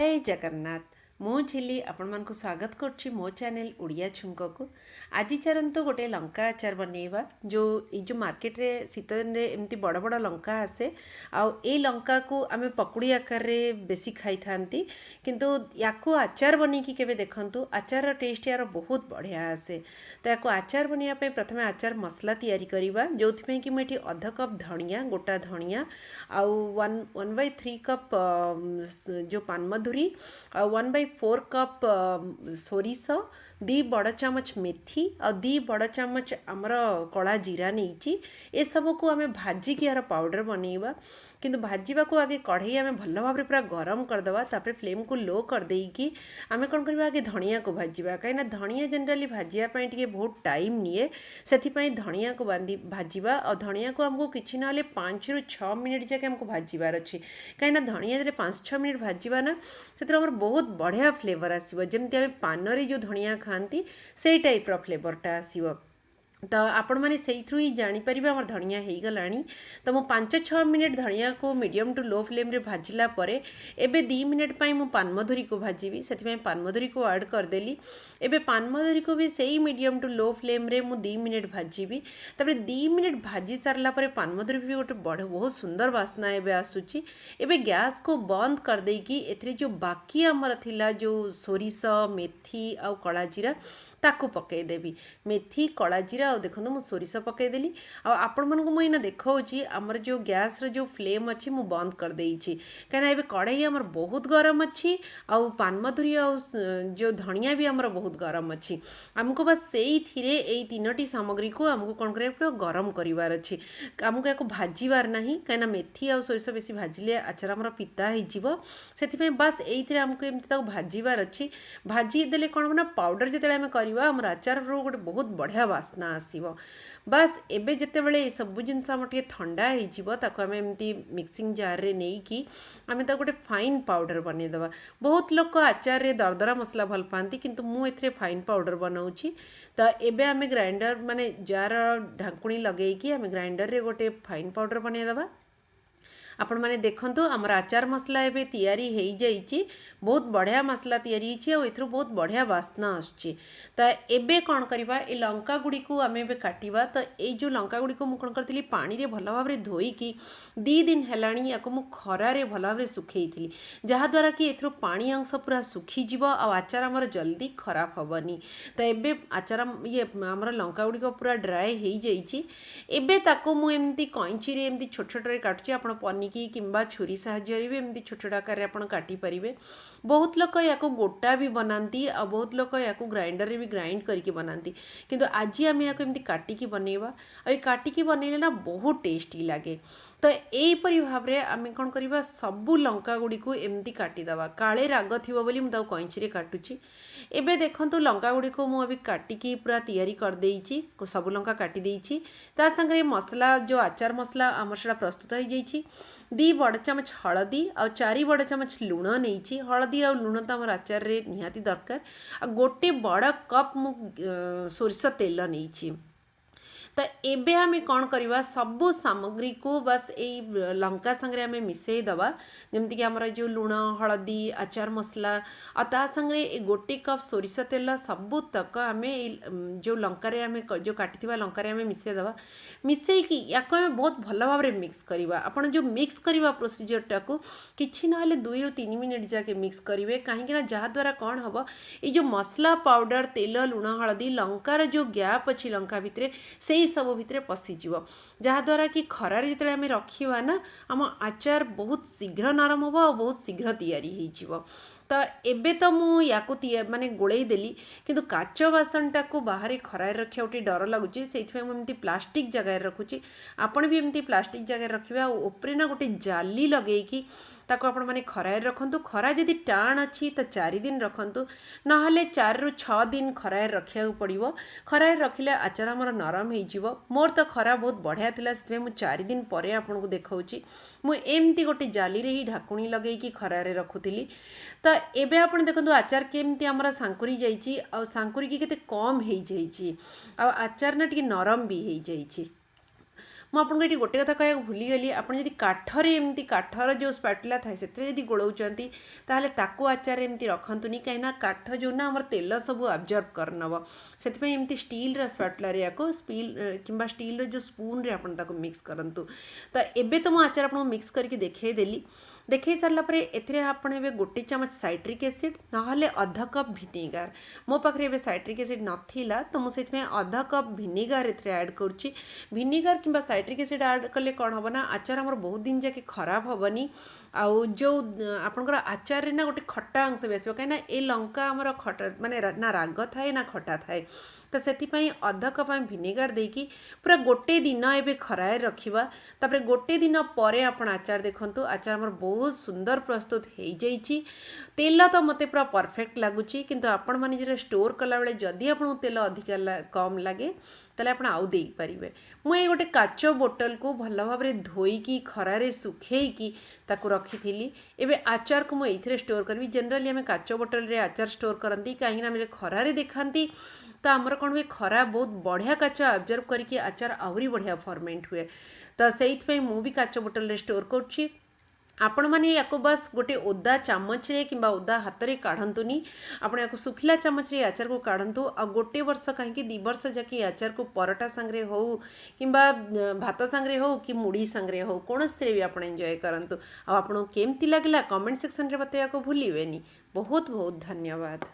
जय जगन्नाथ मु झिली आपण मानक स्वागत करुच्ची मो चैनल ओडिया छुंक को आज चलतु गोटे लंका आचार बनैबा जो मार्केट रे शीत दिन रे एमती बड़ बड़ लंका आसे आउ ए लंका को आमे पकुड़ी आकार रे बेसी खाई थांती किंतु याको आचार बनेकी केबे देखंतु आचार टेस्ट यार बहुत बढ़िया आसे तो याको आचार बनिया पे प्रथमे आचार मसला तैयारी करिबा जोथि पे कि मैं एठी आधा कप धनिया गोटा धनिया आउ 1/3 कप जो पानमधुरी 1/4 कप सोरिष दी बड़ चामच मेथी और दी बड़ चामच आमर कला जीरा नहीं ए सब को आम भाजिक यार पाउडर बनैबा किंतु भाजवा को आगे कढ़ई आम भल भाव पूरा गरम करदे तापर फ्लेम को लो कर देकी आम कौन करवा आगे धनिया को भाजवा कहीं धनिया जनराली भाजापी टे बहुत टाइम निए से धनिया को भाजवा और धनिया को आमको किसी ना 5 ରୁ 6 मिनट जाके आमको भाजबार अच्छे कहीं धनिया जो 5-6 मिनट भाजवा ना से बहुत बढ़िया फ्लेवर आसो जमी आम पान जो धनिया खाती से टाइप्र फ्लेवरटा आसो तो आपण मैंने से ही जानीपर आम धनिया हो गला तो मुझे 5-6 मिनट धनिया को मीडियम टू लो फ्लेम रे भाजिला परे एबे 2 मिनट पाई मु पानमधुरी को भाजी से पानमधुरी को ऐड करदेली एबे पानमधुरी को भी सही मीडियम टू लो फ्लेम रे मु 2 मिनट भाजीबी तापर 2 मिनट भाजी सारला परे पानमधुरी भी गोटे बड़ बहुत सुंदर बास्ना एबे आसुची एबे गैस को बंद कर देकी एथरे जो बाकी आमर थिला जो सोरिष मेथी आउ कला जीरा ताकू पकईदेवी मेथी कला जीरा आ देखो मुझे सोरिष पकईदेली आपण मानक मुझे देखा आमर जो गैस जो फ्लेम अच्छी मु बंद कर देइछि कहीं एबे कढ़ई आमर बहुत गरम अच्छी आउ पानमधुरी आ जो धनिया भी आमर बहुत गरम अच्छी आमको बस से ही तीनोटी सामग्री को आमको कौन कर गरम करार अच्छी आमको या भाजबार ना कहीं मेथी आ सोरिष बेसी भाजिले आचार आमर पिता हो बस ये आमको एमती भाजबार अच्छी भाजीदेले कौन ना पाउडर जिते आम कर आमर आचार गोटे बहुत बढ़िया बास्ना आसो बस एबे जिते बड़े सब जिनस आम टे ठंडा हो एमती मिक्सिंग जार रे नहीं कि आम गोटे फाइन पाउडर बनईदे बहुत लोग आचार रे दरदरा मसला भल पाती किंतु मुझे फाइन पाउडर बनाऊँगी तो एबे आम ग्राइंडर माने जार ढाकुणी लगेगी आम ग्राइंडर रे गोटे फाइन पाउडर बनईदे आपण मैंने देखंतु आमर आचार मसला एबे तैयारी हो जाइए बहुत बढ़िया मसला तैयारी होती बहुत बढ़िया बास्ना आसुची तो एबे कौन करवा ए लंका गुड़ी को आम एबे काटिबा तो ये जो लंका गुड़ी को मुझे कौन करी पानी रे भल भाव धोईकी 2 दिन है या खरारे भल भाव सुखई थी जहाद्वारा कि एथरो पानी अंश पूरा सुखीज आचार आमर जल्दी खराब हेनी तो एबे आचार ये आमर लंका गुड़ी पूरा ड्राए हो जाइए एबे ताको मु एमती कैंची रे एमती छोट छोट काटुची आपण पनिकी किंबा छुरी साहाय्य भी एमती छोट छोट आकार आपण काटी परिबे बहुत लोग या गोटा भी बनाती आ बहुत लोग या ग्राइंडर रे भी ग्राइंड करके बनाती किंतु आज आम या काटिकी बनैबा आ काटिकी बनैले ना बहुत टेस्टी लगे तो यहीपरि भाव में आम कौन करवा सबू लंका गुड़ी को एमती काटिदेवा काले राग थी बोली मुझे कैंची काटुची एबे देखंतु लंका गुड़ी को मुझे काटिकी पूरा तैयारी कर देइछि सबू लंका काटी देइछि ता संगे मसला जो आचार मसला आमर सेटा प्रस्तुत हो जाइछि 2 बड़ चामच हलदी आ 4 बड़ चामच लुण नहीं हलदी आ लुण तो आमर आचार रे निहाती दरकार आ गोटे बड़ कप मु सोरिष तेल नहीं तो एबे आमे कौन करवा सबू सामग्री को बस यही लंका संगे आमे मिसई दबा जमती कि आमर जो लुण हलदी आचार मसला आ ता संगे गोटे कप सोरिष तेल सबू तक आमे जो लंका आमे जो काटिथिबा लंका आमे मिसई दबा मिसई कि याको आमे बहुत भल भाव में मिक्स करवा आपण जो मिक्स करवा प्रोसीजर टाको किछि ना 2-3 मिनिट जाके मिक्स करेंगे कहीं जहाद्वारा कौन हम ये जो मसला पाउडर तेल लुण हलदी लंकार जो गैप अच्छी लंका भितर से सब भितर पशिज जहाद्वारा कि खरार जिते आम रखा ना आम आचार बहुत शीघ्र नरम हम और बहुत शीघ्र तैयारी हो तो एबे तो मुझे माने गोलई देली किंतु काच बासनटा को बाहर खरार रखा गोटे डर लगुच से मुझे प्लास्टिक जगह रखुची आपण भी एमती प्लास्टिक जगह रखा उपरे ना गोटे जाली लगेगी ताको आपण माने खरार रखंतु खरा जदि टाण अच्छी तो 4 दिन रखंतु नहले 4 ରୁ 6 दिन खरार रखा पड़ो खरार रखिले आचार आमर नरम हो मोर तो खरा बहुत बढ़िया थिला से मु 4 दिन पर आपन को देखाऊची मु एमती गोटे जाली रे ही ढाकुणी लगेकी खरारे रखुथिली तो एबे आपण देखंतु आचार केमती आमर सांकुरी जाइची आ सांकुरी की केते कम हो जाइची आ आचार ना टिके नरम भी हो जाइची मुझे ये गोटे कथा कह भूलीगली आपड़ जब काठरे एमती काठर जो स्पाटुला थाए से गोलाउंट ताहले ताकू आचार एमती रखंतुनी कहीं काठ जो ना आम तेल सब आब्जर्व करनब से एमती स्टील स्पाटुला या कि स्टील जो स्पून रे आपन ताको मिक्स करंतु। तो एबे तो मु आचार आपन मिक्स करके देखई देखई सारा पर एथिरे आपण एबे गोटे चमच साइट्रिक एसिड नहले अधा कप विनेगार मो पाखरे एबे साइट्रिक एसिड नथिला तो मुझे अधा कप विनेगार एथिरे ऐड करुच्ची। विनेगार किंबा साइट्रिक एसिड ऐड कले कौन हम ना आचार आमर बहुत दिन जाके खराब हेनी आउ जो आपणकर आचार ना गोटे खट्टा अंश भी आसो कहीं ए लंका आमर खटा माने ना राग थाए ना खटा थाए तो से अधा कप आम विनेगार देकी पूरा गोटे दिन एबे खराए रखिबा तापरे गोटे दिन पर आपण आचार देखंतु आचार आमर बहुत सुंदर प्रस्तुत हो जाइए। तेल तो मते पूरा परफेक्ट लगुच किंतु आपण माने जे स्टोर कला बेले जदि आपन तेल अधिक कम लगे ताले आपण आउ देई परिबे। मु ए गोटे काच बोतल को भल भाव में धोईकी खरारे सुखेईकी ताकू रखी एबे आचार को मुझे स्टोर करी। जनरली आम काच बोतल रे आचार स्टोर करती कहीं खरारे देखाती तो आमर कौन हुए खरा बहुत बढ़िया काच ऑब्जर्व करके आचार आहरी बढ़िया फर्मेंट हुए। तो से मुझे काच बोतल रे स्टोर करुच्ची। आपण मैंने या बस गोटे ओदा चामच रे कि ओदा हाथ में काढ़तुनी आपण या सुखिला चामच रे आचार को काढ़तु आ गोटे वर्ष कहीं 2 वर्ष जाकि आचार को परोटा सांगरे हो कि भात सांगरे हो कि मुड़ी सांगरे हो कौन भी आप एंजॉय करंतु। आपको केमती लगला कमेंट सेक्शन रे बताया को भूलिबेनी। बहुत बहुत धन्यवाद।